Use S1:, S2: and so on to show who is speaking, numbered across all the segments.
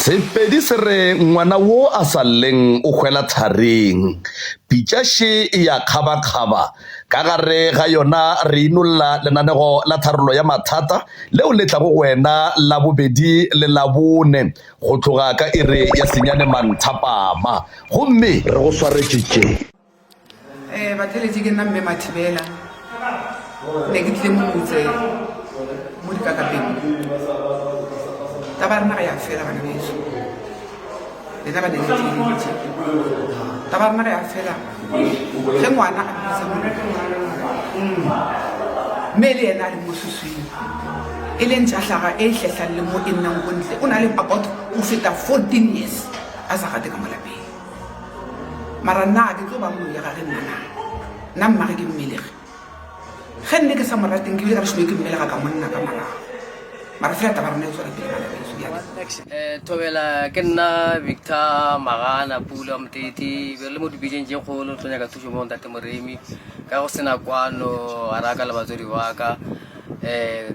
S1: Sepedi se re ngwana wo a sa lleng o hwela thareng, pitšaše e ya kgaba-kgaba ka gare ga yona re inolla lenanego la tharollo ya mathata leo le tlago wena la bobedi le la bone go tloga ka ere ya senyane manthapama gomme re go swaretšitše
S2: batheletši ke nna mme Mathibela ne ke tlile mo motse mo dikakapeng taba rena ga ya fela bana beso lena ba ne le tleleditše taba rena ga ya fela ge ngwana a bisa mme le yena a le mo susweng e leng tšahlaga e hlehlang le mo e nnang bontle o na le about o feta 14 years a sa gate ka molapeng mara nna ke tlo ba mo ya ga ge nna mmage ke mmelege ge nne ke sa morateng ke bile ka re šome ke mmelega ka monna ka marago mara fela taba rena e tswela pele bana beso
S3: Thobela ke nna Victor Magana Pula Mteti be le mo dibijeng tse kgolo tlo nyaka thuso mo ntate Moremi ka go sena kwano a raka le batsodi wa ka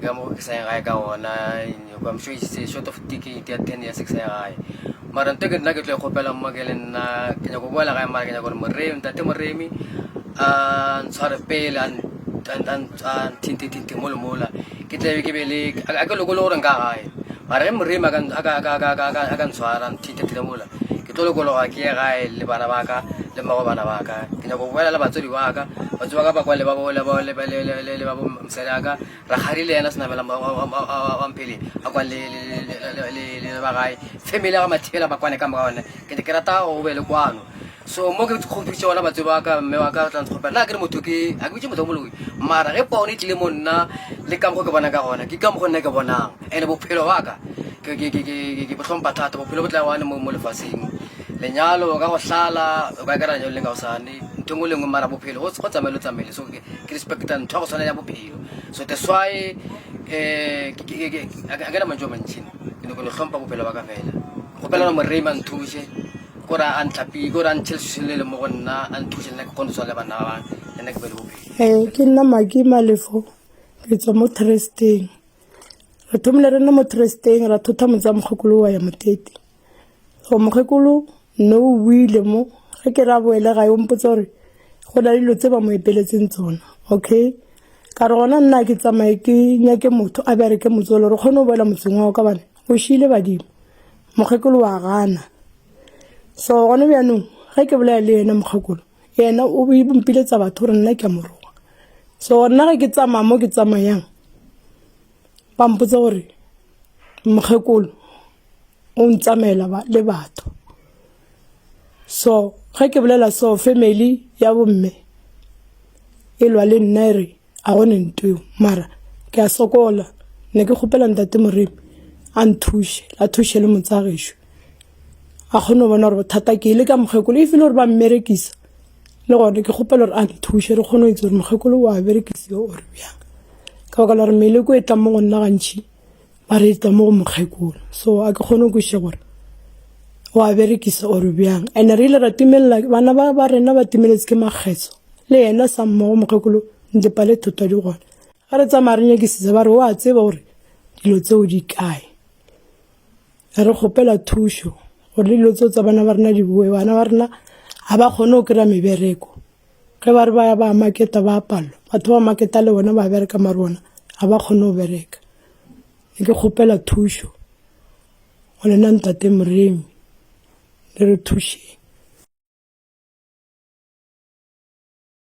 S3: ka mo ke sa ga ka ona I'm sure it's a short of ticket ya 10 years ke sa ga mara ntse ke nna ke tlo gopela mo ke le nna ke nyako boela ga mara ke nyako Moremi ntate Moremi a ntshware pele an tinti mola ke tle ke be le a ke lokolo gore nka gae mara ge Moremi a ka ntshwara tinti mola ke tlo lokolo ga ke gae le bana ba ka le mago bana ba ka ke nyako boela le batsodi wa ka ba kwa le ba bo msela ka ra kharile yena sna bela wa mpele a kwa le ba gae family ga Mathibela ba kwane ka mona ke te rata go be le kwano so mo ke khomphitse wala batsodi ba ka mme wa ka tla ntshopela la ke re motho ke a ke bitse motho moloi mara ge pone tlile mo nna le ka mo ke bona ka gona ke ka mo go nna ke bonang ene bophelo wa ka ke botlhompa thata bophelo bo tla wane mo lefaseng lenyalo ka go hlala ba ka ranya le nga usane ntongo lengwe mara bophelo go tsamelo so ke respecta ntho go swana ya bophelo so that's why ke na manjo mantšhini ke no go hlompa bophelo ba ka fela go pela no Moremi a nthushe kora antlapi kora ntšhelele mo gonna a nthushe nna ke kgone tswa le bana ba nna ke be le bophelo
S4: ke nna Maki Malefo ke tswa mo Trusteng re thomile re nna mo Trusteng ra thotha motsa mogekolo wa ya Moteti go mogekolo no wile mo ge ke ra boele ga yo mpotsa gore go na le dilo tse ba mo epeletseng tsona okay ka re gona nna ke tsamaye ke nyake motho a bereke motsolo re kgone go boela motseng wa ka bana o šile badimo mogekolo wa gana so gone bjanong ge ke bolela le yena mogekolo yena o bompiletsa batho gore nna ke a moroga so nna ge ke tsamaya mo ke tsamayang ba mpotsa gore mogekolo o ntsamela le batho so ge ke bolela so family ya bomme e lwa le nna re a gone ntweo mara ke a sokola ne ke kgopela ntate Moremi a nthushe a thushe le motsagesho a kgone bona gore bothata ke ile ka mogekolo e file gore ba mmerekisa le gone ke kgopela gore a nthushe re kgone go itse gore mogekolo wa berekisiwa o re bjang ka baka la gore meleko e tla mo go nna gantšhi ba re tla mo go mogekolo so a ke kgone go kweša gore wa berekisa o re bjang ene re ile ra timelela bana ba rena ba timeletse ke makgetso le yena sa mmogo mogekolo ntepa le thotwa di gona ga re tsamaya re nyakisitse ba re wa tseba gore dilo tseo di kae re kgopela thušo gore le dilo tseo tsa bana ba rena di bue bana ba rena ga ba kgone go kry-a mebereko ge ba re ba maketa ba palelwa batho ba maketa le bona ba bereka mare bona ga ba kgone go bereka ne ke kgopela thušo go lena ntate Moremi le re thušeng